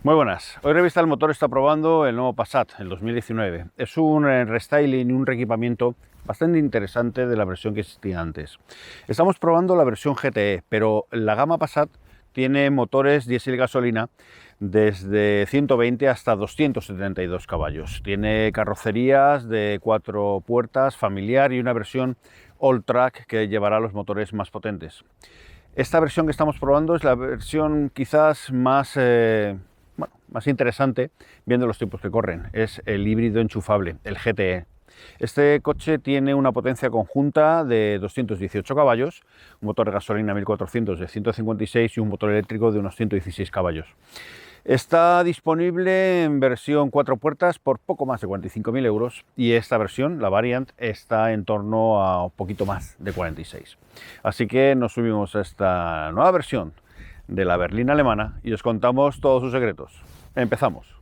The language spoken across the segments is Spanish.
Muy buenas. Hoy Revista del Motor está probando el nuevo Passat, el 2019. Es un restyling y un reequipamiento bastante interesante de la versión que existía antes. Estamos probando la versión GTE, pero la gama Passat tiene motores diésel y gasolina desde 120 hasta 272 caballos. Tiene carrocerías de 4 puertas, familiar y una versión all-track que llevará los motores más potentes. Esta versión que estamos probando es la versión quizás más interesante, viendo los tiempos que corren. Es el híbrido enchufable, el GTE. Este coche tiene una potencia conjunta de 218 caballos, un motor de gasolina 1400 de 156 y un motor eléctrico de unos 116 caballos. Está disponible en versión 4 puertas por poco más de 45.000 euros y esta versión, la Variant, está en torno a un poquito más de 46. Así que nos subimos a esta nueva versión de la berlina alemana y os contamos todos sus secretos. Empezamos.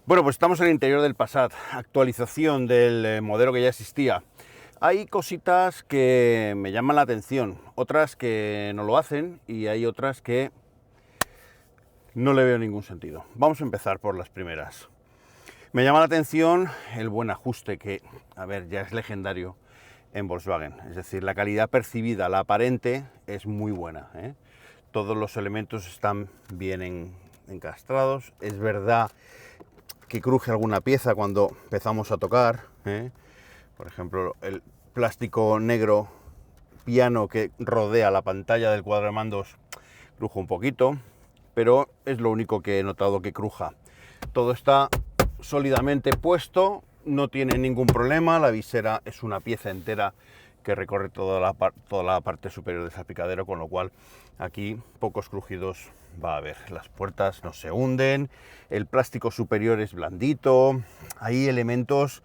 Bueno, pues estamos en el interior del Passat, actualización del modelo que ya existía. Hay cositas que me llaman la atención, otras que no lo hacen y hay otras que no le veo ningún sentido. Vamos a empezar por las primeras. Me llama la atención el buen ajuste que, a ver, ya es legendario en Volkswagen. Es decir, la calidad percibida, la aparente, es muy buena, ¿eh? Todos los elementos están bien encastrados. Es verdad que cruje alguna pieza cuando empezamos a tocar, ¿eh? Por ejemplo, el plástico negro piano que rodea la pantalla del cuadro de mandos cruje un poquito, pero es lo único que he notado que cruja. Todo está sólidamente puesto, no tiene ningún problema. La visera es una pieza entera que recorre toda la parte superior del salpicadero, con lo cual aquí pocos crujidos va a haber. Las puertas no se hunden, el plástico superior es blandito, hay elementos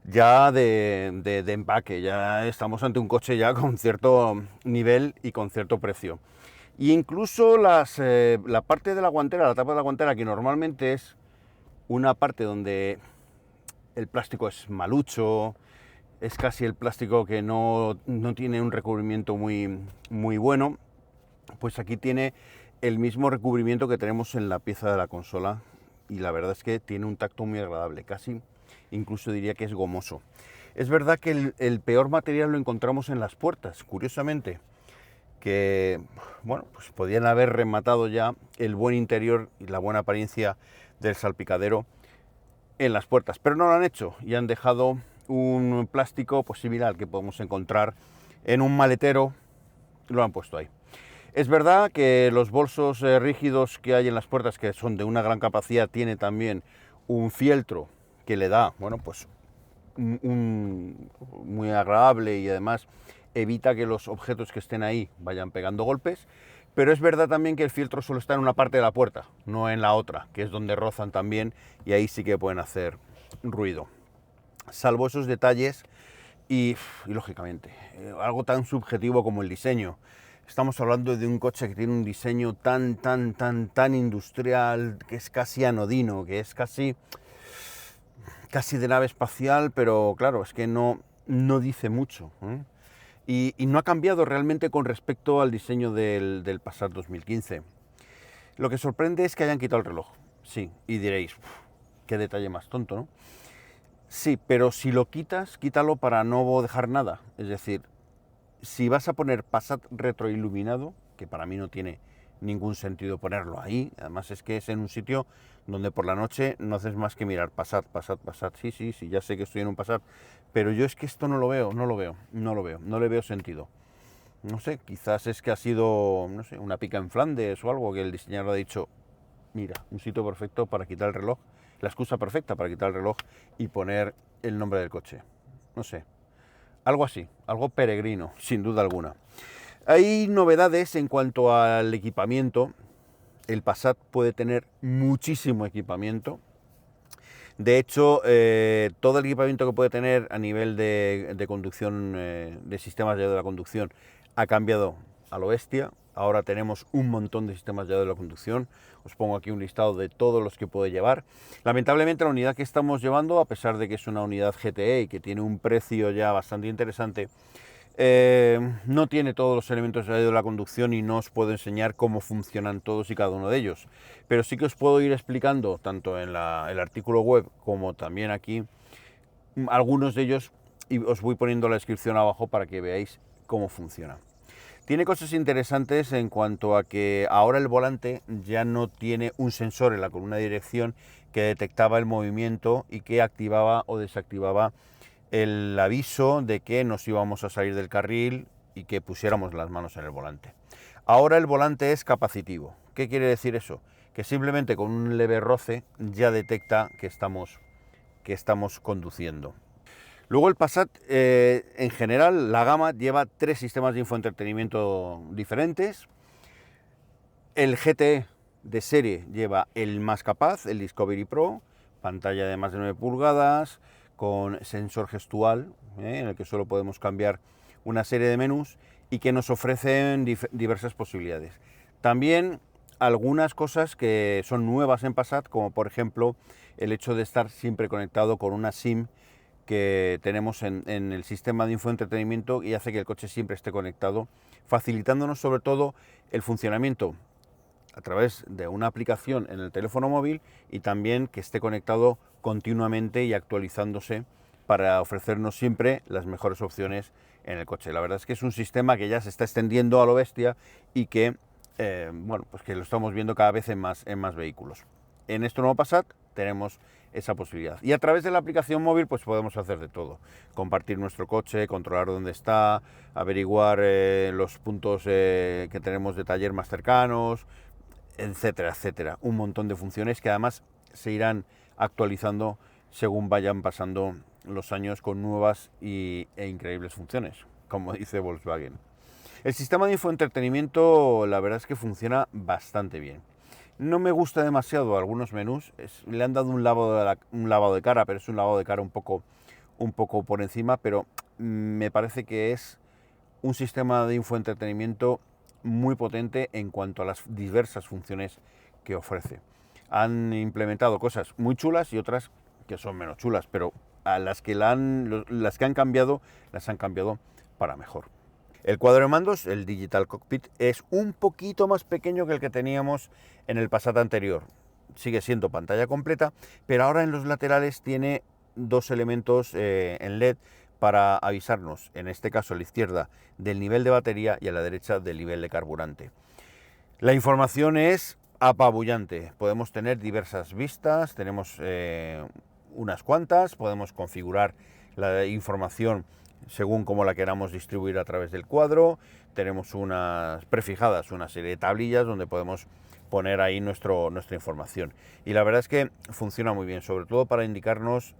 ya de empaque, ya estamos ante un coche ya con cierto nivel y con cierto precio. E incluso la parte de la guantera, la tapa de la guantera, que normalmente es una parte donde el plástico es malucho, es casi el plástico que no tiene un recubrimiento muy bueno, pues aquí tiene el mismo recubrimiento que tenemos en la pieza de la consola y la verdad es que tiene un tacto muy agradable, casi incluso diría que es gomoso. Es verdad que el peor material lo encontramos en las puertas, curiosamente, que bueno, pues podían haber rematado ya el buen interior y la buena apariencia del salpicadero en las puertas, pero no lo han hecho y han dejado un plástico pues similar que podemos encontrar en un maletero, lo han puesto ahí. Es verdad que los bolsos rígidos que hay en las puertas, que son de una gran capacidad, tiene también un fieltro que le da, bueno, pues muy agradable y además evita que los objetos que estén ahí vayan pegando golpes, pero es verdad también que el fieltro solo está en una parte de la puerta, no en la otra, que es donde rozan también y ahí sí que pueden hacer ruido. Salvo esos detalles y lógicamente, algo tan subjetivo como el diseño. Estamos hablando de un coche que tiene un diseño tan industrial, que es casi anodino, que es casi de nave espacial, pero claro, es que no dice mucho, ¿eh? Y no ha cambiado realmente con respecto al diseño del Passat 2015. Lo que sorprende es que hayan quitado el reloj, sí, y diréis, qué detalle más tonto, ¿no? Sí, pero si lo quitas, quítalo para no dejar nada. Es decir, si vas a poner Passat retroiluminado, que para mí no tiene ningún sentido ponerlo ahí, además es que es en un sitio donde por la noche no haces más que mirar Passat, Passat, Passat, sí, sí, sí, ya sé que estoy en un Passat, pero yo es que esto no lo veo, no le veo sentido. No sé, quizás es que ha sido, no sé, una pica en Flandes o algo que el diseñador ha dicho, mira, un sitio perfecto para quitar el reloj, la excusa perfecta para quitar el reloj y poner el nombre del coche. No sé, algo así, algo peregrino, sin duda alguna. Hay novedades en cuanto al equipamiento. El Passat puede tener muchísimo equipamiento. De hecho, todo el equipamiento que puede tener a nivel de conducción, de sistemas de la conducción, ha cambiado a lo bestia. Ahora tenemos un montón de sistemas de la conducción. Os pongo aquí un listado de todos los que puede llevar. Lamentablemente la unidad que estamos llevando, a pesar de que es una unidad GTE y que tiene un precio ya bastante interesante, no tiene todos los elementos de la conducción y no os puedo enseñar cómo funcionan todos y cada uno de ellos. Pero sí que os puedo ir explicando, tanto en el artículo web como también aquí, algunos de ellos, y os voy poniendo la descripción abajo para que veáis cómo funciona. Tiene cosas interesantes en cuanto a que ahora el volante ya no tiene un sensor en la columna de dirección que detectaba el movimiento y que activaba o desactivaba el aviso de que nos íbamos a salir del carril y que pusiéramos las manos en el volante. Ahora el volante es capacitivo. ¿Qué quiere decir eso? Que simplemente con un leve roce ya detecta que estamos conduciendo. Luego el Passat, en general, la gama lleva 3 sistemas de infoentretenimiento diferentes. El GTE de serie lleva el más capaz, el Discovery Pro, pantalla de más de 9 pulgadas, con sensor gestual, en el que solo podemos cambiar una serie de menús y que nos ofrecen diversas posibilidades. También algunas cosas que son nuevas en Passat, como por ejemplo el hecho de estar siempre conectado con una SIM que tenemos en el sistema de infoentretenimiento y hace que el coche siempre esté conectado, facilitándonos sobre todo el funcionamiento a través de una aplicación en el teléfono móvil y también que esté conectado continuamente y actualizándose para ofrecernos siempre las mejores opciones en el coche. La verdad es que es un sistema que ya se está extendiendo a lo bestia y que, bueno, pues que lo estamos viendo cada vez en más vehículos. En este nuevo Passat tenemos esa posibilidad. Y a través de la aplicación móvil pues podemos hacer de todo. Compartir nuestro coche, controlar dónde está, averiguar los puntos que tenemos de taller más cercanos, etcétera, etcétera. Un montón de funciones que además se irán actualizando según vayan pasando los años con nuevas e increíbles funciones, como dice Volkswagen. El sistema de infoentretenimiento, la verdad es que funciona bastante bien. No me gusta demasiado algunos menús, le han dado un lavado de cara, pero es un lavado de cara un poco por encima, pero me parece que es un sistema de infoentretenimiento muy potente en cuanto a las diversas funciones que ofrece. Han implementado cosas muy chulas y otras que son menos chulas, pero a las que han cambiado, las han cambiado para mejor. El cuadro de mandos, el Digital Cockpit, es un poquito más pequeño que el que teníamos en el Passat anterior. Sigue siendo pantalla completa, pero ahora en los laterales tiene 2 elementos en LED para avisarnos, en este caso a la izquierda, del nivel de batería y a la derecha del nivel de carburante. La información es apabullante. Podemos tener diversas vistas, tenemos unas cuantas, podemos configurar la información según como la queramos distribuir a través del cuadro. Tenemos unas prefijadas, una serie de tablillas donde podemos poner ahí nuestra información. Y la verdad es que funciona muy bien, sobre todo para indicarnos,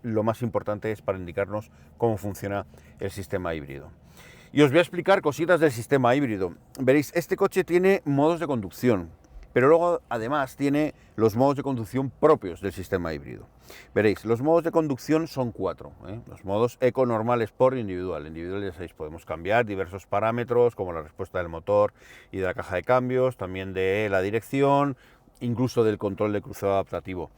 lo más importante es para indicarnos cómo funciona el sistema híbrido. Y os voy a explicar cositas del sistema híbrido. Veréis, este coche tiene modos de conducción, pero luego además tiene los modos de conducción propios del sistema híbrido. Veréis, los modos de conducción son 4. Los modos Eco, Normal, Sport e Individual. Individual, ya sabéis, podemos cambiar diversos parámetros como la respuesta del motor y de la caja de cambios, también de la dirección, incluso del control de crucero adaptativo.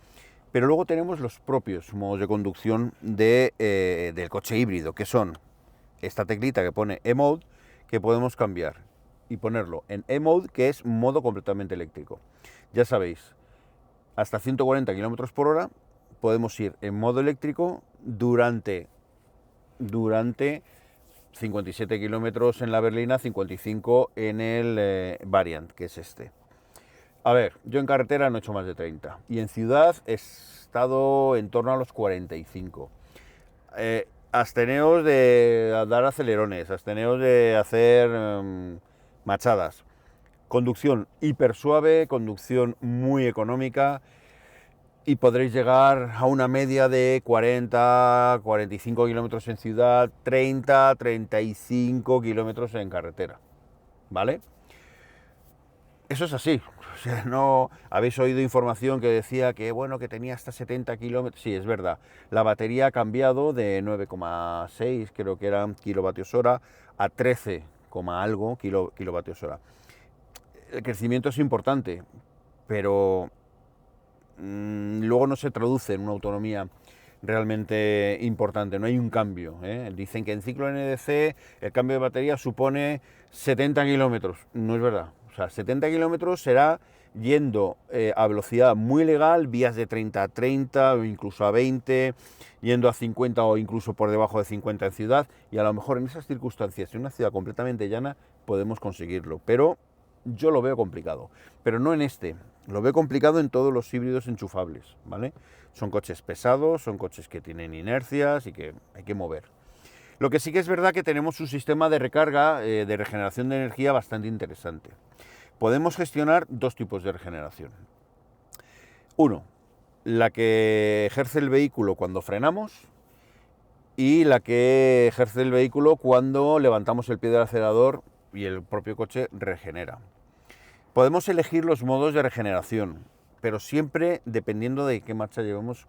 Pero luego tenemos los propios modos de conducción del coche híbrido, que son esta teclita que pone E-Mode, que podemos cambiar y ponerlo en E-Mode, que es modo completamente eléctrico. Ya sabéis, hasta 140 km/h podemos ir en modo eléctrico durante 57 kilómetros en la berlina, 55 en el Variant, que es este. A ver, yo en carretera no he hecho más de 30 y en ciudad he estado en torno a los 45. Absteneos de dar acelerones, absteneos de hacer machadas. Conducción hiper suave, conducción muy económica y podréis llegar a una media de 40, 45 kilómetros en ciudad, 30, 35 kilómetros en carretera, ¿vale? Eso es así. O sea, no habéis oído información que decía que bueno, que tenía hasta 70 kilómetros. Sí, es verdad. La batería ha cambiado de 9,6, creo que eran kilovatios hora, a 13, algo kilovatios hora. El crecimiento es importante, pero luego no se traduce en una autonomía realmente importante, no hay un cambio. Dicen que en ciclo NDC el cambio de batería supone 70 kilómetros, no es verdad. O sea, 70 kilómetros será yendo a velocidad muy legal, vías de 30 a 30 o incluso a 20, yendo a 50 o incluso por debajo de 50 en ciudad, y a lo mejor en esas circunstancias, en una ciudad completamente llana, podemos conseguirlo, pero yo lo veo complicado, pero no en este, lo veo complicado en todos los híbridos enchufables, ¿vale? Son coches pesados, son coches que tienen inercias y que hay que mover. Lo que sí que es verdad que tenemos un sistema de recarga, de regeneración de energía bastante interesante. Podemos gestionar dos tipos de regeneración. Uno, la que ejerce el vehículo cuando frenamos y la que ejerce el vehículo cuando levantamos el pie del acelerador y el propio coche regenera. Podemos elegir los modos de regeneración, pero siempre dependiendo de qué marcha llevemos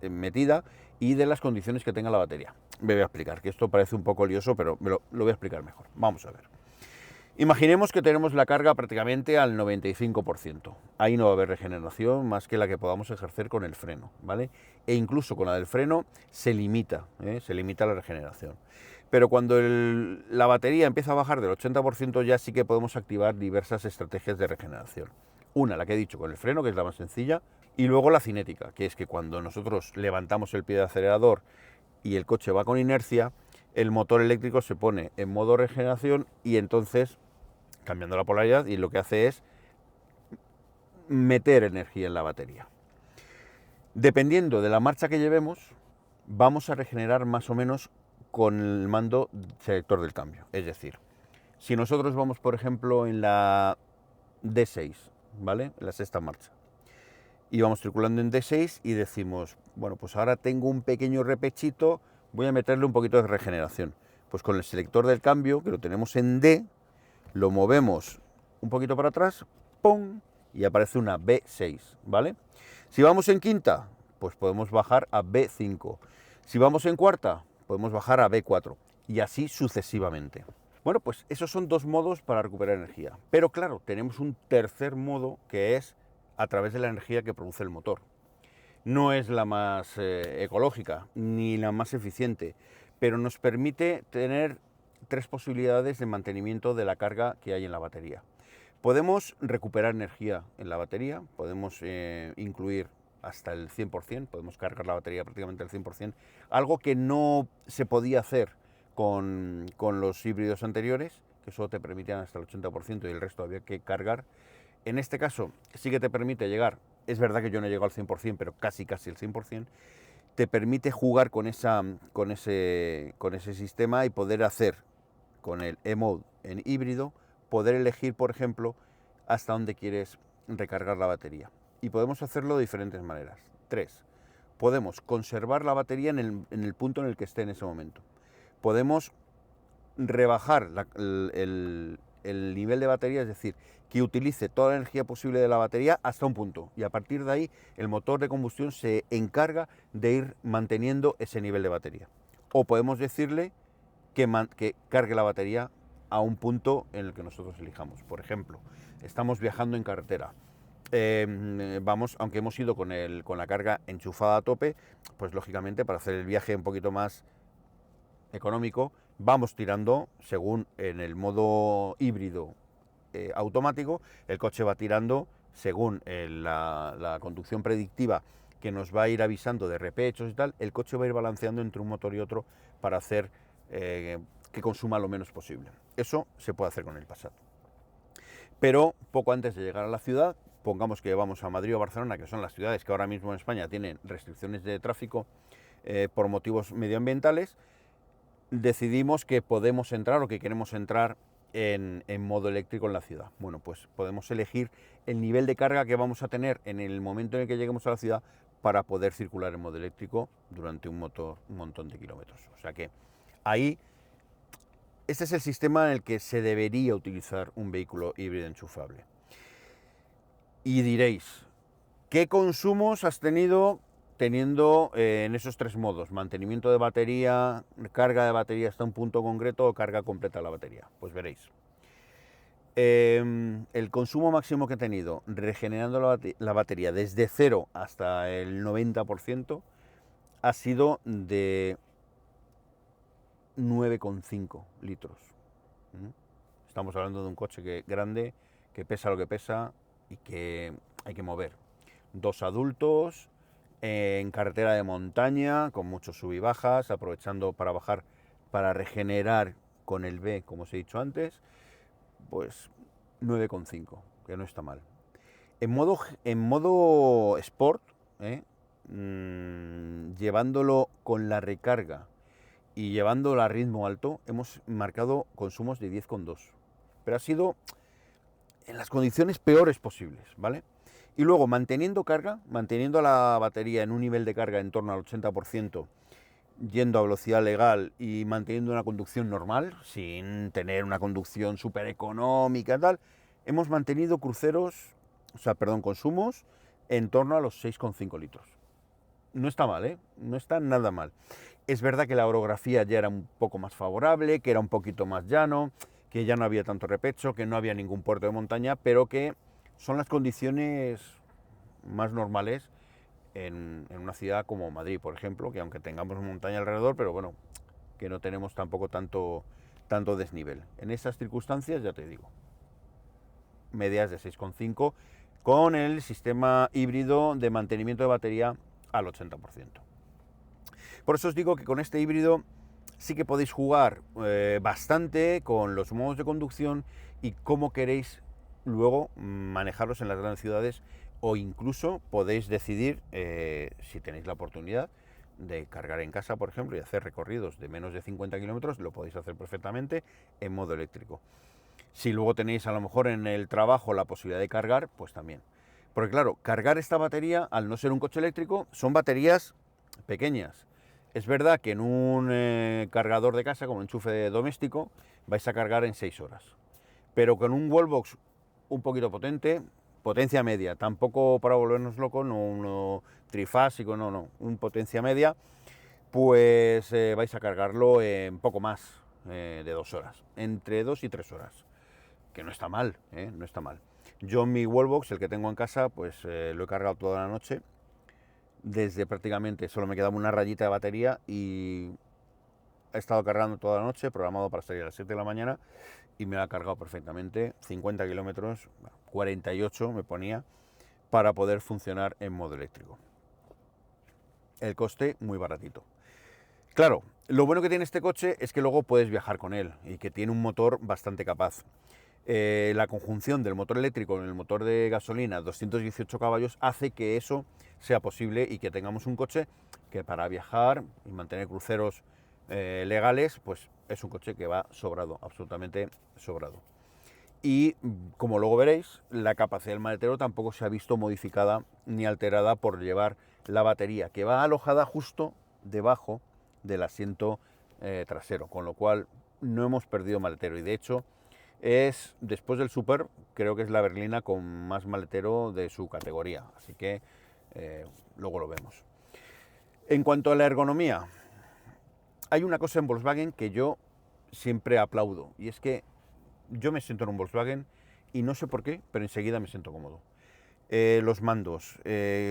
metida y de las condiciones que tenga la batería. Me voy a explicar, que esto parece un poco lioso, pero lo voy a explicar mejor. Vamos a ver. Imaginemos que tenemos la carga prácticamente al 95%. Ahí no va a haber regeneración más que la que podamos ejercer con el freno, ¿vale? E incluso con la del freno se limita la regeneración. Pero cuando la batería empieza a bajar del 80% ya sí que podemos activar diversas estrategias de regeneración. Una, la que he dicho, con el freno, que es la más sencilla, y luego la cinética, que es que cuando nosotros levantamos el pie del acelerador y el coche va con inercia, el motor eléctrico se pone en modo regeneración y entonces, cambiando la polaridad, y lo que hace es meter energía en la batería. Dependiendo de la marcha que llevemos, vamos a regenerar más o menos con el mando selector del cambio. Es decir, si nosotros vamos, por ejemplo, en la D6, ¿vale? En la sexta marcha, y vamos circulando en D6 y decimos, bueno, pues ahora tengo un pequeño repechito, voy a meterle un poquito de regeneración. Pues con el selector del cambio, que lo tenemos en D, lo movemos un poquito para atrás, ¡pum! Y aparece una B6, ¿vale? Si vamos en quinta, pues podemos bajar a B5. Si vamos en cuarta, podemos bajar a B4 y así sucesivamente. Bueno, pues esos son dos modos para recuperar energía. Pero claro, tenemos un tercer modo que es a través de la energía que produce el motor. No es la más ecológica ni la más eficiente, pero nos permite tener tres posibilidades de mantenimiento de la carga que hay en la batería. Podemos recuperar energía en la batería, podemos incluir hasta el 100%, podemos cargar la batería prácticamente al 100%, algo que no se podía hacer con los híbridos anteriores, que solo te permitían hasta el 80% y el resto había que cargar. En este caso sí que te permite llegar, es verdad que yo no llego al 100%, pero casi el 100%, te permite jugar con ese sistema y poder hacer con el E-Mode en híbrido, poder elegir, por ejemplo, hasta dónde quieres recargar la batería. Y podemos hacerlo de diferentes maneras. 3. Podemos conservar la batería en el punto en el que esté en ese momento. Podemos rebajar el nivel de batería, es decir, que utilice toda la energía posible de la batería hasta un punto. Y a partir de ahí, el motor de combustión se encarga de ir manteniendo ese nivel de batería. O podemos decirle que cargue la batería a un punto en el que nosotros elijamos. Por ejemplo, estamos viajando en carretera, vamos, aunque hemos ido con la carga enchufada a tope, pues lógicamente para hacer el viaje un poquito más económico, vamos tirando según en el modo híbrido automático, el coche va tirando según la conducción predictiva que nos va a ir avisando de repechos y tal, el coche va a ir balanceando entre un motor y otro para hacer que consuma lo menos posible. Eso se puede hacer con el Passat. Pero poco antes de llegar a la ciudad, pongamos que vamos a Madrid o Barcelona, que son las ciudades que ahora mismo en España tienen restricciones de tráfico por motivos medioambientales, decidimos que podemos entrar o que queremos entrar en modo eléctrico en la ciudad. Bueno, pues podemos elegir el nivel de carga que vamos a tener en el momento en el que lleguemos a la ciudad para poder circular en modo eléctrico durante un montón de kilómetros. O sea que ahí, este es el sistema en el que se debería utilizar un vehículo híbrido enchufable. Y diréis, ¿qué consumos has tenido teniendo en esos tres modos? Mantenimiento de batería, carga de batería hasta un punto concreto o carga completa de la batería. Pues veréis. El consumo máximo que he tenido regenerando la batería desde 0 hasta el 90% ha sido de 9,5 litros. Estamos hablando de un coche grande, que pesa lo que pesa y que hay que mover. 2 adultos, en carretera de montaña, con muchos sub y bajas, aprovechando para bajar, para regenerar con el B, como os he dicho antes, pues 9,5, que no está mal. En modo Sport, llevándolo con la recarga y llevándolo a ritmo alto, hemos marcado consumos de 10,2. Pero ha sido en las condiciones peores posibles, ¿vale? Y luego, manteniendo la batería en un nivel de carga en torno al 80%, yendo a velocidad legal y manteniendo una conducción normal, sin tener una conducción súper económica y tal, hemos mantenido consumos en torno a los 6,5 litros. No está mal, ¿eh? No está nada mal. Es verdad que la orografía ya era un poco más favorable, que era un poquito más llano, que ya no había tanto repecho, que no había ningún puerto de montaña, pero que son las condiciones más normales en una ciudad como Madrid, por ejemplo, que aunque tengamos montaña alrededor, pero bueno, que no tenemos tampoco tanto desnivel. En esas circunstancias, ya te digo, medias de 6,5 con el sistema híbrido de mantenimiento de batería al 80%. Por eso os digo que con este híbrido sí que podéis jugar bastante con los modos de conducción y cómo queréis luego manejarlos en las grandes ciudades, o incluso podéis decidir, si tenéis la oportunidad, de cargar en casa, por ejemplo, y hacer recorridos de menos de 50 kilómetros, lo podéis hacer perfectamente en modo eléctrico. Si luego tenéis a lo mejor en el trabajo la posibilidad de cargar, pues también. Porque claro, cargar esta batería, al no ser un coche eléctrico, son baterías pequeñas. Es verdad que en un cargador de casa, como enchufe doméstico, vais a cargar en 6 horas. Pero con un wallbox un poquito potente, potencia media, tampoco para volvernos locos, no uno trifásico, no, un potencia media, pues vais a cargarlo en poco más de 2 horas, entre 2 y 3 horas, que no está mal, no está mal. Yo mi wallbox, el que tengo en casa, pues lo he cargado toda la noche, desde prácticamente solo me quedaba una rayita de batería y he estado cargando toda la noche, programado para salir a las 7 de la mañana, y me ha cargado perfectamente, 50 kilómetros, 48 me ponía, para poder funcionar en modo eléctrico. El coste muy baratito. Claro, lo bueno que tiene este coche es que luego puedes viajar con él y que tiene un motor bastante capaz. La conjunción del motor eléctrico con el motor de gasolina, 218 caballos, hace que eso sea posible y que tengamos un coche que para viajar y mantener cruceros legales, pues es un coche que va sobrado, absolutamente sobrado. Y como luego veréis, la capacidad del maletero tampoco se ha visto modificada ni alterada por llevar la batería, que va alojada justo debajo del asiento trasero, con lo cual no hemos perdido maletero. Y de hecho, es, después del Super, creo que es la berlina con más maletero de su categoría, así que luego lo vemos. En cuanto a la ergonomía, hay una cosa en Volkswagen que yo siempre aplaudo, y es que yo me siento en un Volkswagen y no sé por qué, pero enseguida me siento cómodo. Los mandos,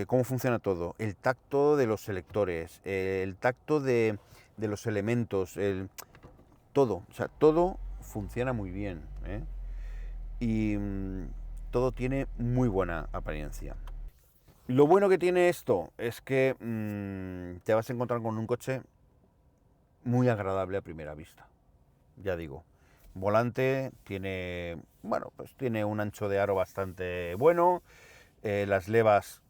cómo funciona todo, el tacto de los selectores, el tacto de los elementos, todo, o sea, todo funciona muy bien, y todo tiene muy buena apariencia. Lo bueno que tiene esto es que te vas a encontrar con un coche muy agradable a primera vista. Ya digo, volante tiene, bueno, pues tiene un ancho de aro bastante bueno, las levas,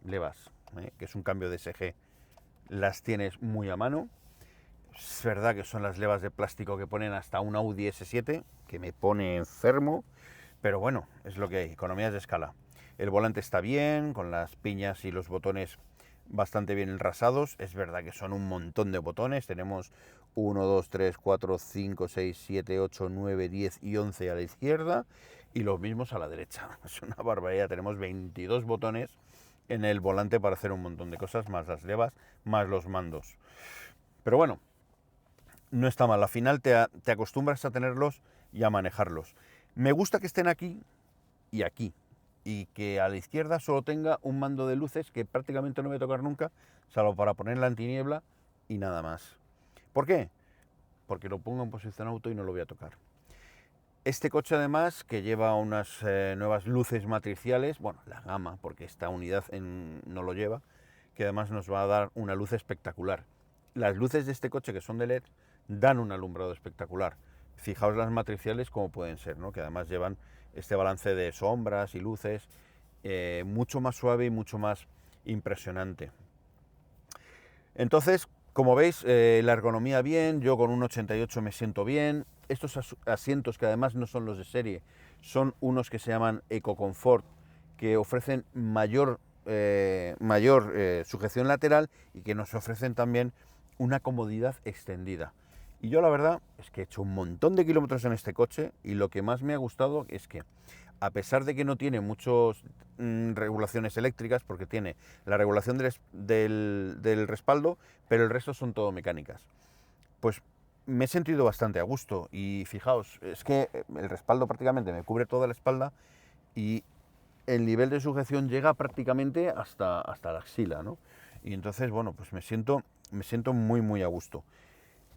que es un cambio de SG, las tienes muy a mano. Es verdad que son las levas de plástico que ponen hasta un Audi S7, que me pone enfermo, pero bueno, es lo que hay, economías de escala. El volante está bien, con las piñas y los botones bastante bien enrasados. Es verdad que son un montón de botones. Tenemos 1, 2, 3, 4, 5, 6, 7, 8, 9, 10 y 11 a la izquierda y los mismos a la derecha. Es una barbaridad. Tenemos 22 botones en el volante para hacer un montón de cosas, más las levas, más los mandos. Pero bueno, no está mal. Al final te acostumbras a tenerlos y a manejarlos. Me gusta que estén aquí y aquí, y que a la izquierda solo tenga un mando de luces que prácticamente no voy a tocar nunca, salvo para poner la antiniebla y nada más. ¿Por qué? Porque lo pongo en posición auto y no lo voy a tocar. Este coche además, que lleva unas nuevas luces matriciales, bueno, la gama, porque esta unidad no lo lleva, que además nos va a dar una luz espectacular. Las luces de este coche, que son de LED, dan un alumbrado espectacular. Fijaos las matriciales como pueden ser, ¿no? Que además llevan este balance de sombras y luces mucho más suave y mucho más impresionante. Entonces, como veis, la ergonomía bien, yo con un 88 me siento bien. Estos asientos, que además no son los de serie, son unos que se llaman EcoComfort, que ofrecen mayor sujeción lateral y que nos ofrecen también una comodidad extendida. Y yo la verdad es que he hecho un montón de kilómetros en este coche y lo que más me ha gustado es que, a pesar de que no tiene muchas regulaciones eléctricas, porque tiene la regulación del respaldo, pero el resto son todo mecánicas, pues me he sentido bastante a gusto. Y fijaos, es que el respaldo prácticamente me cubre toda la espalda y el nivel de sujeción llega prácticamente hasta la axila, ¿no? Y entonces, bueno, pues me siento muy a gusto.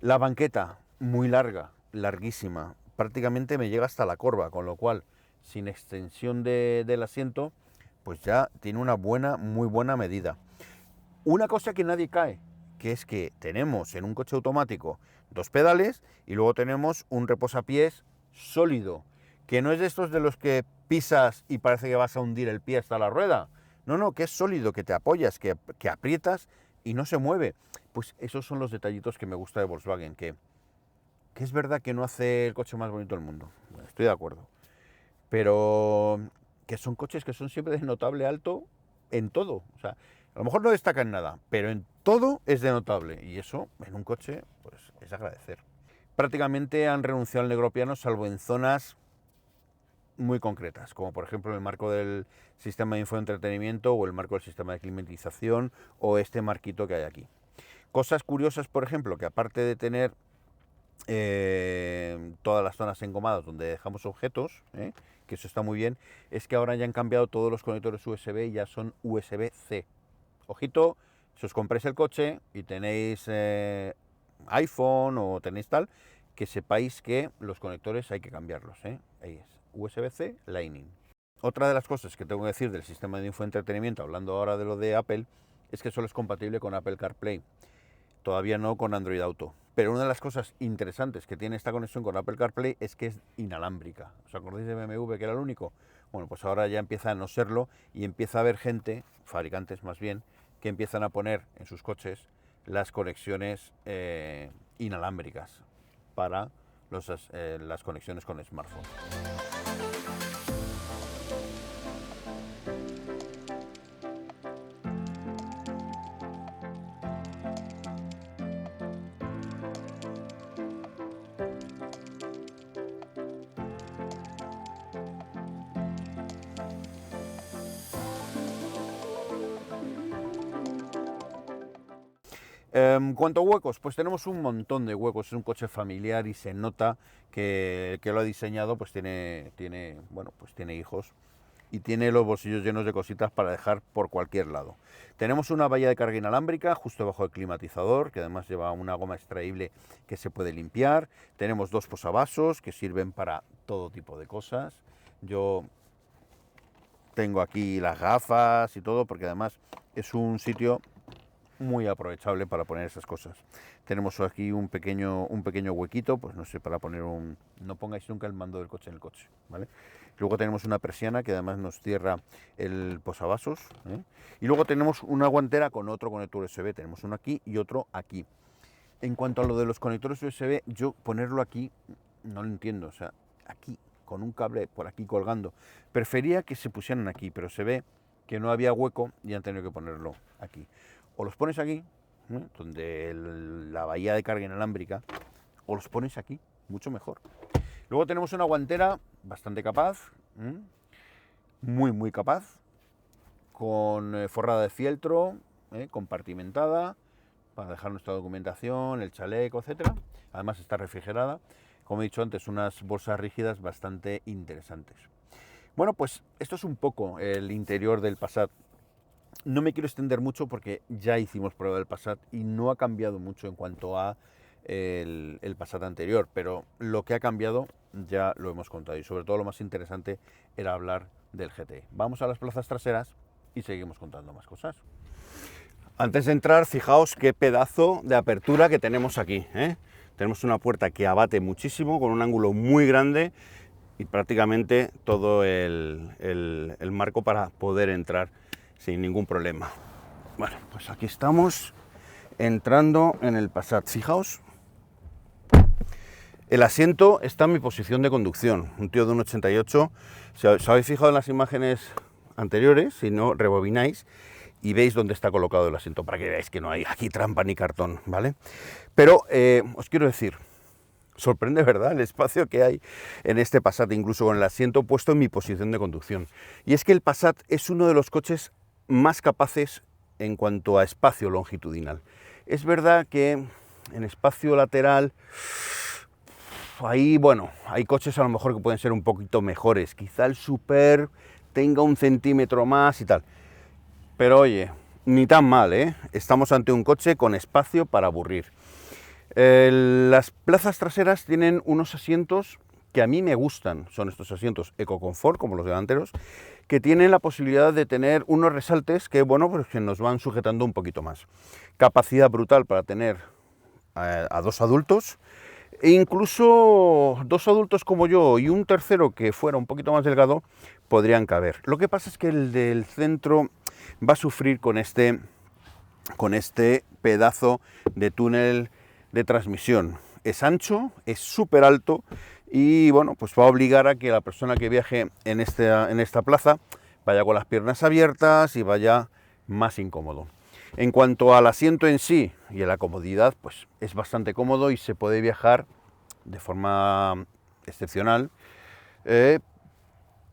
La banqueta, muy larga, larguísima, prácticamente me llega hasta la corva, con lo cual, sin extensión del asiento, pues ya tiene una muy buena medida. Una cosa que nadie cae, que es que tenemos en un coche automático dos pedales y luego tenemos un reposapiés sólido, que no es de estos de los que pisas y parece que vas a hundir el pie hasta la rueda. No, no, que es sólido, que te apoyas, que aprietas y no se mueve. Pues esos son los detallitos que me gusta de Volkswagen, que es verdad que no hace el coche más bonito del mundo, estoy de acuerdo, pero que son coches que son siempre de notable alto en todo. O sea, a lo mejor no destacan nada, pero en todo es de notable, y eso en un coche pues es agradecer. Prácticamente han renunciado al negro piano, salvo en zonas muy concretas, como por ejemplo el marco del sistema de infoentretenimiento o el marco del sistema de climatización o este marquito que hay aquí. Cosas curiosas, por ejemplo, que aparte de tener todas las zonas engomadas donde dejamos objetos, que eso está muy bien, es que ahora ya han cambiado todos los conectores USB y ya son USB-C. Ojito, si os compráis el coche y tenéis iPhone o tenéis tal, que sepáis que los conectores hay que cambiarlos. Ahí es, USB-C, Lightning. Otra de las cosas que tengo que decir del sistema de infoentretenimiento, hablando ahora de lo de Apple, es que solo es compatible con Apple CarPlay. Todavía no con Android Auto. Pero una de las cosas interesantes que tiene esta conexión con Apple CarPlay es que es inalámbrica. ¿Os acordáis de BMW, que era el único? Bueno, pues ahora ya empieza a no serlo y empieza a haber gente, fabricantes más bien, que empiezan a poner en sus coches las conexiones inalámbricas para las conexiones con smartphone. En cuanto a huecos, pues tenemos un montón de huecos. Es un coche familiar y se nota que el que lo ha diseñado pues tiene hijos y tiene los bolsillos llenos de cositas para dejar por cualquier lado. Tenemos una valla de carga inalámbrica justo bajo el climatizador, que además lleva una goma extraíble que se puede limpiar. Tenemos dos posavasos que sirven para todo tipo de cosas. Yo tengo aquí las gafas y todo, porque además es un sitio muy aprovechable para poner esas cosas. Tenemos aquí un pequeño huequito, pues no sé, para poner un... No pongáis nunca el mando del coche en el coche, ¿vale? Luego tenemos una persiana que además nos cierra el posavasos, ¿eh? Y luego tenemos una guantera con otro conector USB, tenemos uno aquí y otro aquí. En cuanto a lo de los conectores USB, yo ponerlo aquí no lo entiendo, o sea, aquí, con un cable por aquí colgando. Prefería que se pusieran aquí, pero se ve que no había hueco y han tenido que ponerlo aquí. O los pones aquí, ¿no?, donde la bahía de carga inalámbrica, o los pones aquí, mucho mejor. Luego tenemos una guantera bastante capaz, muy capaz, con forrada de fieltro, compartimentada, para dejar nuestra documentación, el chaleco, etcétera. Además está refrigerada. Como he dicho antes, unas bolsas rígidas bastante interesantes. Bueno, pues esto es un poco el interior del Passat. No me quiero extender mucho porque ya hicimos prueba del Passat y no ha cambiado mucho en cuanto a el Passat anterior, pero lo que ha cambiado ya lo hemos contado y sobre todo lo más interesante era hablar del GT. Vamos a las plazas traseras y seguimos contando más cosas. Antes de entrar, fijaos qué pedazo de apertura que tenemos aquí, ¿eh? Tenemos una puerta que abate muchísimo, con un ángulo muy grande y prácticamente todo el marco para poder entrar sin ningún problema. Bueno, pues aquí estamos entrando en el Passat. Fijaos, el asiento está en mi posición de conducción, un tío de un 88. Si os habéis fijado en las imágenes anteriores, si no, rebobináis y veis dónde está colocado el asiento, para que veáis que no hay aquí trampa ni cartón, ¿vale? Pero os quiero decir, sorprende, ¿verdad?, el espacio que hay en este Passat, incluso con el asiento puesto en mi posición de conducción. Y es que el Passat es uno de los coches más capaces en cuanto a espacio longitudinal. Es verdad que en espacio lateral, ahí, bueno, hay coches a lo mejor que pueden ser un poquito mejores. Quizá el Super tenga un centímetro más y tal. Pero oye, ni tan mal, ¿eh? Estamos ante un coche con espacio para aburrir. Las plazas traseras tienen unos asientos que a mí me gustan. Son estos asientos EcoComfort, como los delanteros, que tienen la posibilidad de tener unos resaltes que, bueno, pues que nos van sujetando un poquito más. Capacidad brutal para tener a dos adultos, e incluso dos adultos como yo y un tercero que fuera un poquito más delgado podrían caber. Lo que pasa es que el del centro va a sufrir con este pedazo de túnel de transmisión. Es ancho, es súper alto y bueno, pues va a obligar a que la persona que viaje en esta plaza vaya con las piernas abiertas y vaya más incómodo. En cuanto al asiento en sí y a la comodidad, pues es bastante cómodo y se puede viajar de forma excepcional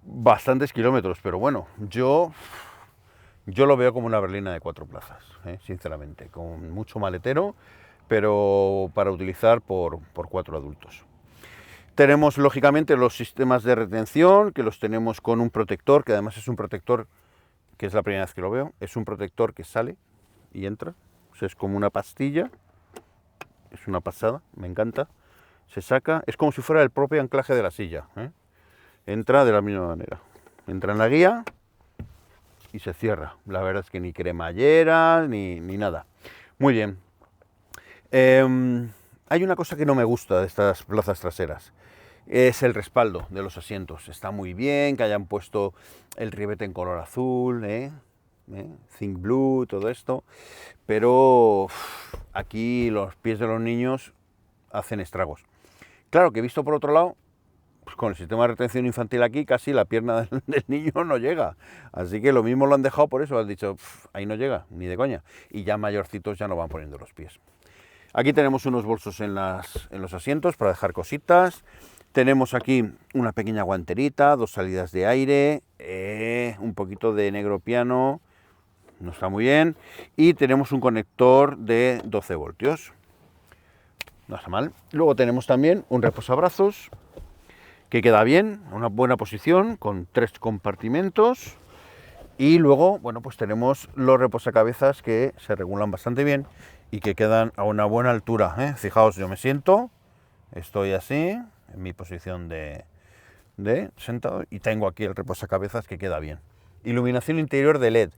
bastantes kilómetros, pero bueno, yo lo veo como una berlina de 4 plazas, sinceramente, con mucho maletero, pero para utilizar por 4 adultos. Tenemos lógicamente los sistemas de retención, que los tenemos con un protector, que además es un protector, que es la primera vez que lo veo, es un protector que sale y entra, o sea, es como una pastilla, es una pasada, me encanta, se saca, es como si fuera el propio anclaje de la silla, entra de la misma manera, entra en la guía y se cierra. La verdad es que ni cremallera ni nada. Muy bien. Hay una cosa que no me gusta de estas plazas traseras. Es el respaldo de los asientos. Está muy bien que hayan puesto el ribete en color azul, Think Blue, todo esto. Pero aquí los pies de los niños hacen estragos. Claro que visto por otro lado, pues con el sistema de retención infantil aquí casi la pierna del niño no llega, así que lo mismo lo han dejado por eso, han dicho, ahí no llega, ni de coña, y ya mayorcitos ya no van poniendo los pies. Aquí tenemos unos bolsos en los asientos para dejar cositas, tenemos aquí una pequeña guanterita, 2 salidas de aire, un poquito de negro piano, no está muy bien, y tenemos un conector de 12 voltios, no está mal. Luego tenemos también un reposabrazos, que queda bien, una buena posición, con 3 compartimentos. Y luego, bueno, pues tenemos los reposacabezas que se regulan bastante bien y que quedan a una buena altura, Fijaos, yo me siento, estoy así, en mi posición de sentado, y tengo aquí el reposacabezas que queda bien. Iluminación interior de LED.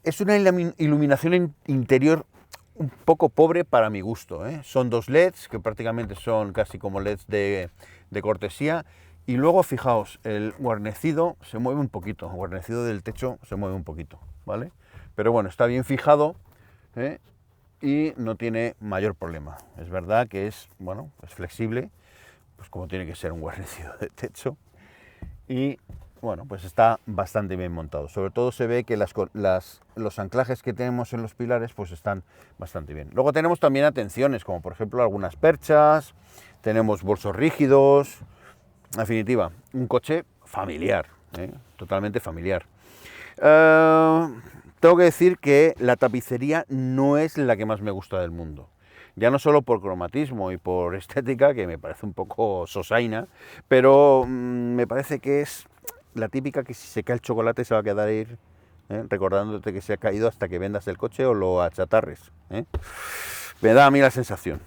Es una iluminación interior un poco pobre para mi gusto, ¿eh? Son dos LEDs que prácticamente son casi como LEDs de cortesía. Y luego fijaos, el guarnecido se mueve un poquito, el guarnecido del techo se mueve un poquito, ¿vale? Pero bueno, está bien fijado, ¿eh? Y no tiene mayor problema. Es verdad que es, bueno, es flexible, pues como tiene que ser un guarnecido de techo. Y bueno, pues está bastante bien montado. Sobre todo se ve que los anclajes que tenemos en los pilares pues están bastante bien. Luego tenemos también atenciones, como por ejemplo algunas perchas, tenemos bolsos rígidos. En definitiva, un coche familiar, totalmente familiar. Tengo que decir que la tapicería no es la que más me gusta del mundo. Ya no solo por cromatismo y por estética, que me parece un poco sosaina, pero me parece que es la típica que si se cae el chocolate se va a quedar ahí, recordándote que se ha caído hasta que vendas el coche o lo achatarres. Me da a mí la sensación.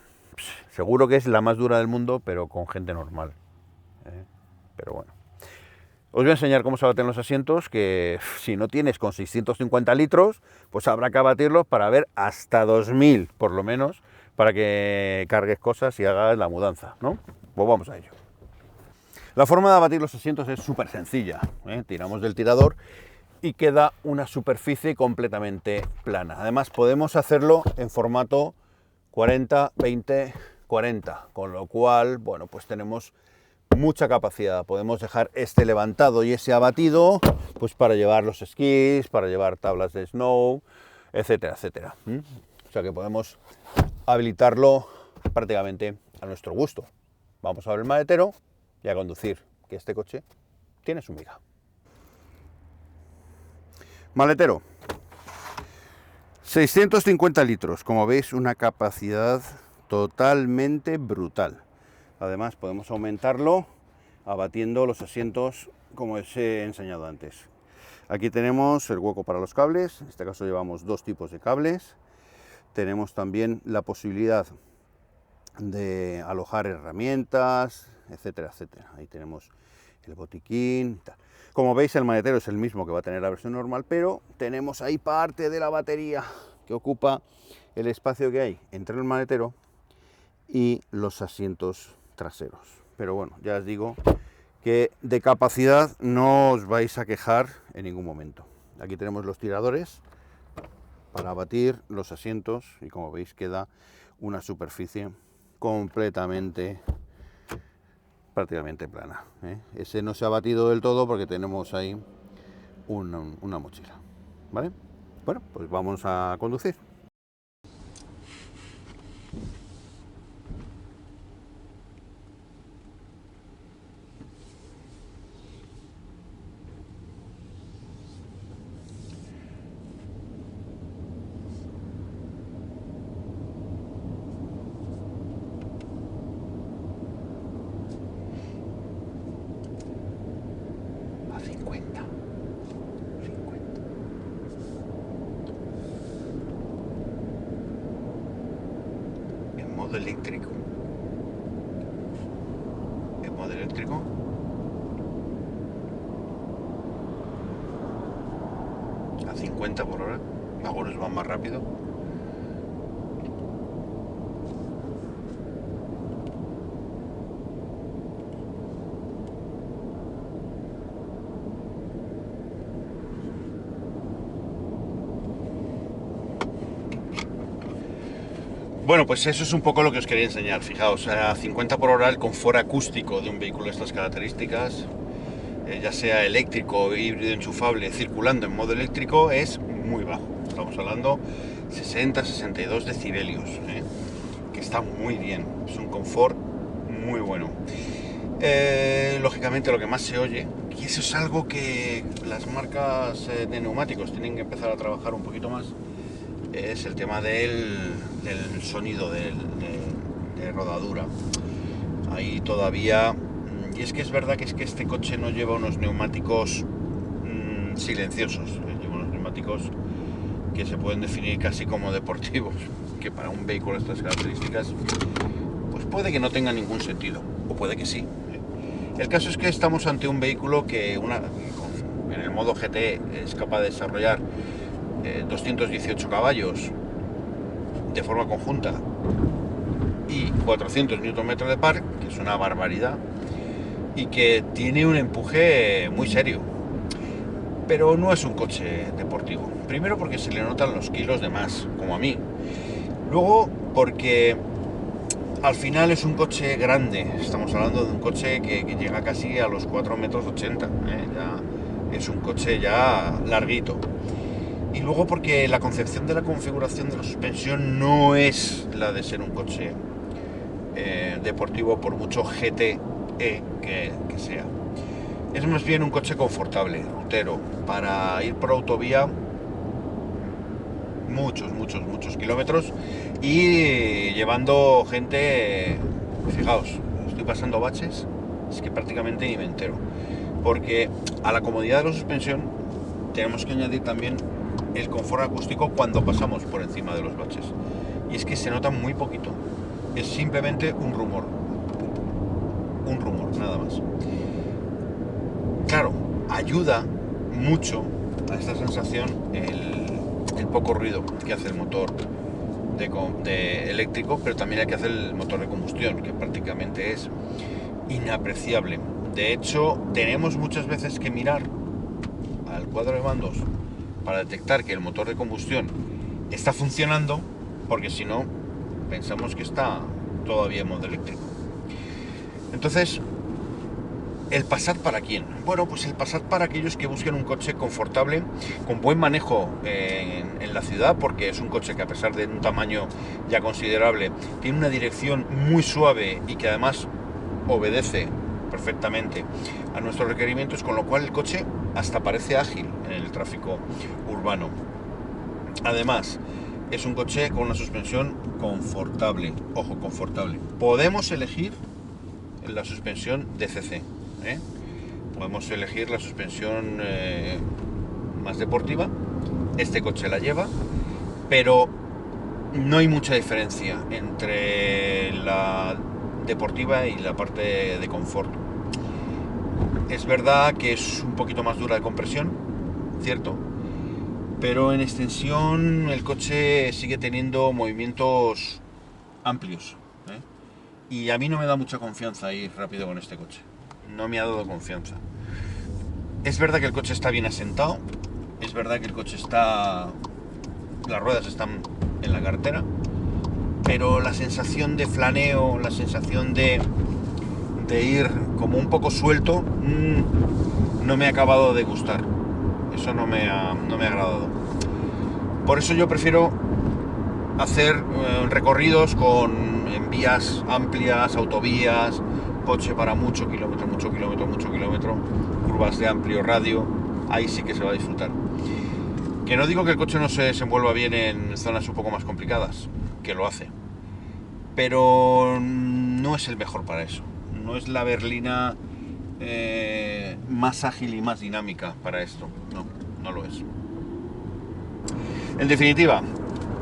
Seguro que es la más dura del mundo, pero con gente normal. Pero bueno. Os voy a enseñar cómo se abaten los asientos, que si no tienes con 650 litros, pues habrá que abatirlos para ver hasta 2000, por lo menos, para que cargues cosas y hagas la mudanza, ¿no? Pues vamos a ello. La forma de abatir los asientos es súper sencilla, Tiramos del tirador y queda una superficie completamente plana. Además podemos hacerlo en formato 40, 20, 40, con lo cual, bueno, pues tenemos mucha capacidad. Podemos dejar este levantado y ese abatido, pues para llevar los esquís, para llevar tablas de snow, etcétera, etcétera. O sea que podemos habilitarlo prácticamente a nuestro gusto. Vamos a ver el maletero y a conducir, que este coche tiene su miga. Maletero. 650 litros, como veis, una capacidad totalmente brutal. Además podemos aumentarlo abatiendo los asientos como os he enseñado antes. Aquí tenemos el hueco para los cables, en este caso llevamos dos tipos de cables. Tenemos también la posibilidad de alojar herramientas, etcétera, etcétera. Ahí tenemos el botiquín. Como veis, el maletero es el mismo que va a tener la versión normal, pero tenemos ahí parte de la batería que ocupa el espacio que hay entre el maletero y los asientos traseros. Pero bueno, ya os digo que de capacidad no os vais a quejar en ningún momento. Aquí tenemos los tiradores para abatir los asientos y como veis queda una superficie completamente, prácticamente plana. Ese no se ha batido del todo porque tenemos ahí una mochila, ¿vale? Bueno, pues vamos a conducir. Eléctrico. El modo eléctrico. A 50 por hora. Algunos van más rápido. Bueno, pues eso es un poco lo que os quería enseñar. Fijaos, a 50 por hora el confort acústico de un vehículo de estas características, ya sea eléctrico o híbrido enchufable, circulando en modo eléctrico, es muy bajo. Estamos hablando 60-62 decibelios, que está muy bien. Es un confort muy bueno. Lógicamente lo que más se oye, y eso es algo que las marcas de neumáticos tienen que empezar a trabajar un poquito más, es el tema del sonido de rodadura. Ahí todavía, y es que es verdad que este coche no lleva unos neumáticos silenciosos, lleva unos neumáticos que se pueden definir casi como deportivos, que para un vehículo de estas características pues puede que no tenga ningún sentido, o puede que sí. El caso es que estamos ante un vehículo que con en el modo GT es capaz de desarrollar 218 caballos de forma conjunta y 400 Nm de par, que es una barbaridad, y que tiene un empuje muy serio. Pero no es un coche deportivo. Primero porque se le notan los kilos de más, como a mí. Luego porque al final es un coche grande. Estamos hablando de un coche que llega casi a los 4,80 metros. Ya es un coche ya larguito. Y luego porque la concepción de la configuración de la suspensión no es la de ser un coche deportivo, por mucho GT que sea. Es más bien un coche confortable, rutero, para ir por autovía muchos kilómetros y llevando gente. Fijaos, estoy pasando baches, es que prácticamente ni me entero, porque a la comodidad de la suspensión tenemos que añadir también el confort acústico cuando pasamos por encima de los baches, y es que se nota muy poquito, es simplemente un rumor, nada más. Claro, ayuda mucho a esta sensación el poco ruido que hace el motor de eléctrico, pero también el que hace el motor de combustión, que prácticamente es inapreciable. De hecho, tenemos muchas veces que mirar al cuadro de mandos para detectar que el motor de combustión está funcionando, porque si no, pensamos que está todavía en modo eléctrico. Entonces, ¿el Passat para quién? Bueno, pues el Passat para aquellos que busquen un coche confortable, con buen manejo en la ciudad, porque es un coche que, a pesar de un tamaño ya considerable, tiene una dirección muy suave y que además obedece perfectamente a nuestros requerimientos, con lo cual el coche hasta parece ágil en el tráfico urbano. Además, es un coche con una suspensión confortable, ojo, confortable. Podemos elegir la suspensión DCC, podemos elegir la suspensión más deportiva. Este coche la lleva, pero no hay mucha diferencia entre la deportiva y la parte de confort. Es verdad que es un poquito más dura de compresión, cierto, pero en extensión el coche sigue teniendo movimientos amplios, y a mí no me da mucha confianza ir rápido con este coche. No me ha dado confianza. Es verdad que el coche está bien asentado, es verdad que el coche las ruedas están en la carretera, pero la sensación de flaneo, la sensación de ir como un poco suelto, no me ha acabado de gustar. Eso no me ha agradado. Por eso yo prefiero hacer recorridos en vías amplias, autovías, coche para mucho kilómetro, curvas de amplio radio. Ahí sí que se va a disfrutar. Que no digo que el coche no se desenvuelva bien en zonas un poco más complicadas, que lo hace, pero no es el mejor para eso. No es la berlina más ágil y más dinámica para esto. No lo es. En definitiva,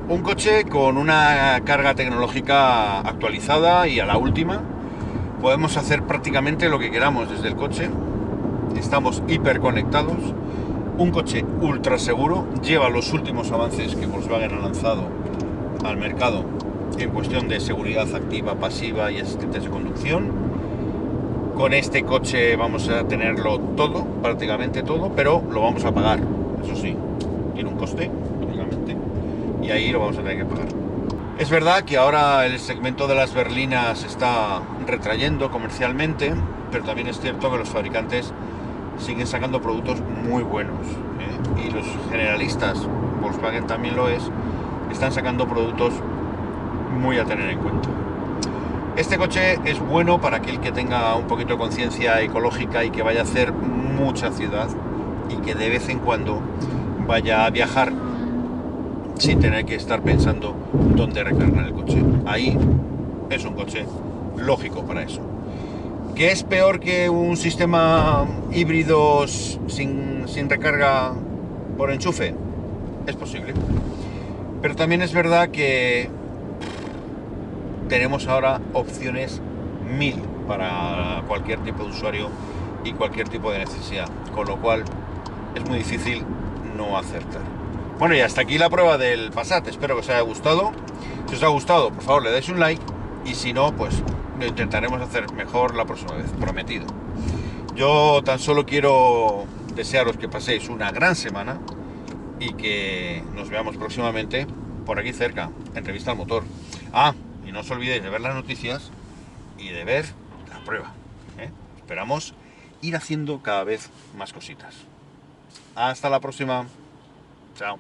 un coche con una carga tecnológica actualizada y a la última. Podemos hacer prácticamente lo que queramos desde el coche. Estamos hiperconectados. Un coche ultra seguro. Lleva los últimos avances que Volkswagen ha lanzado al mercado en cuestión de seguridad activa, pasiva y asistentes de conducción. Con este coche vamos a tenerlo todo, prácticamente todo, pero lo vamos a pagar. Eso sí, tiene un coste, lógicamente, y ahí lo vamos a tener que pagar. Es verdad que ahora el segmento de las berlinas se está retrayendo comercialmente, pero también es cierto que los fabricantes siguen sacando productos muy buenos, y los generalistas, Volkswagen también lo es, están sacando productos muy a tener en cuenta. Este coche es bueno para aquel que tenga un poquito de conciencia ecológica y que vaya a hacer mucha ciudad y que de vez en cuando vaya a viajar sin tener que estar pensando dónde recargar el coche. Ahí es un coche lógico para eso. ¿Que es peor que un sistema híbrido sin recarga por enchufe? Es posible. Pero también es verdad que tenemos ahora opciones 1000 para cualquier tipo de usuario y cualquier tipo de necesidad. Con lo cual, es muy difícil no acertar. Bueno, y hasta aquí la prueba del Passat. Espero que os haya gustado. Si os ha gustado, por favor, le dais un like. Y si no, pues lo intentaremos hacer mejor la próxima vez, prometido. Yo tan solo quiero desearos que paséis una gran semana y que nos veamos próximamente por aquí cerca, en Revista al Motor. Ah, y no os olvidéis de ver las noticias y de ver la prueba. Esperamos ir haciendo cada vez más cositas. Hasta la próxima. Chao.